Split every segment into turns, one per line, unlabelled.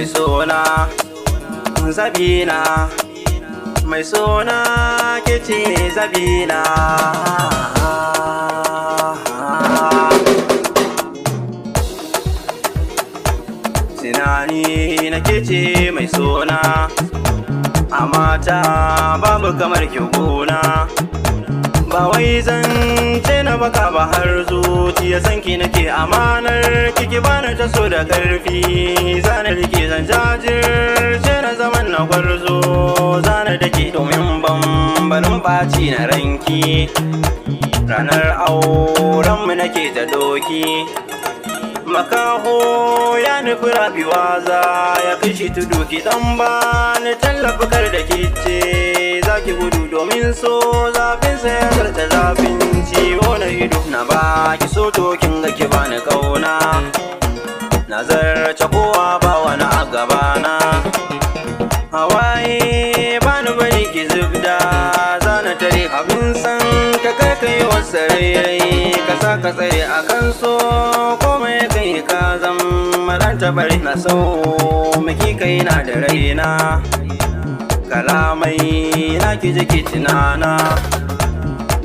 sona zabina, mai sona ke ce zabina. Tunani na ke ce mai sona, a mata babu kamar ki gona. Ba wai zance na baka ba har zuciya sanki nake, amanar kiki bani ta so da karfi. Zana rike zan jajirce na zaman na gwarzo, zana dake domin bambarin ɓaci na ranki. Ranar aurenmu nake ta doki, makaho ya nufi rabiwa za ya kashi tudu. Ki dan bani tallafi kar da kice zaki gudu, domin so zafin sa ya zarta zafin ciwo na ido. Na baki so to kin ga ki bani kauna, na zarce kowa ba wani a gabana. Hawaye bani bari ki zubda, zana tare abin san ka kai kai wasa rai. Ka sa ka tsare akan so komai kai ka zama dan tabari. Na sau miki kai na da raina, kalamai na ki jiki tunana.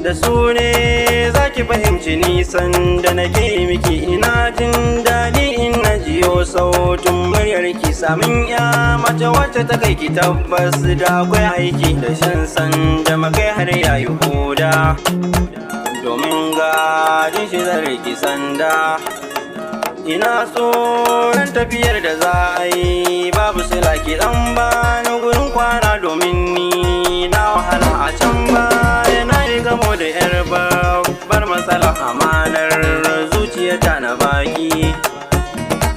Da su ne za ki fahimci nisan da nake miki. Ina jin daɗi in na jiyo sautin muryar ki. Samin ya mace wacce ta kai ki tabbas da akwai aiki. Da shan san da makai har yayi huda, domin gajin shi zare ki sanda. Ina so ran tafiyar da za a yi babu sila ki dan bani gurin kwana, domin ni na wahala a can baya. Na yi gamo da yar babbar matsala, amanar zuciyata na baki.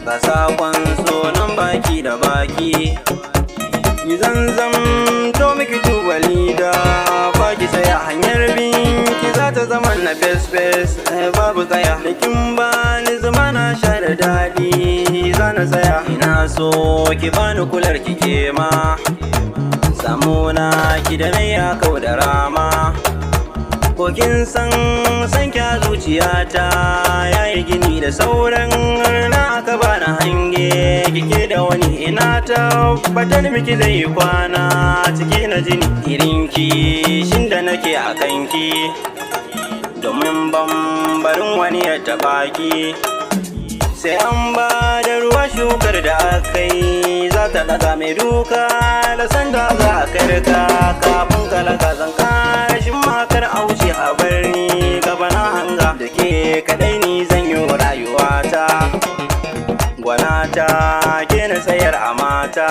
Ga sakon so nan baki da baki, ni zanzam to miki tubali da baki. Sai a hanyar binki za ta zama na fes babu kaya. Da kin bani zuma na sha da daɗi zana tsaya. Ina so ki bani kular ki ke ma, samuna ki da nai ya kau da rama. Ko kin san kya zuciyata yayi gini da sauran na aka bani hange. Kike da wani ina tabbatar miki zai kwana ciki na jini. Irin kishin da nake a kanki, domin bambarin wani ya taɓa ki. Sai an ba da ruwa shukar da aka yi za ta daga mai duka. Da sanda za a karka kafin kalaka zan kashin makar auce a barni gaba na hanga. Da ke kadai ni zan yi rayuwata, gwanata ke na sayar a mata.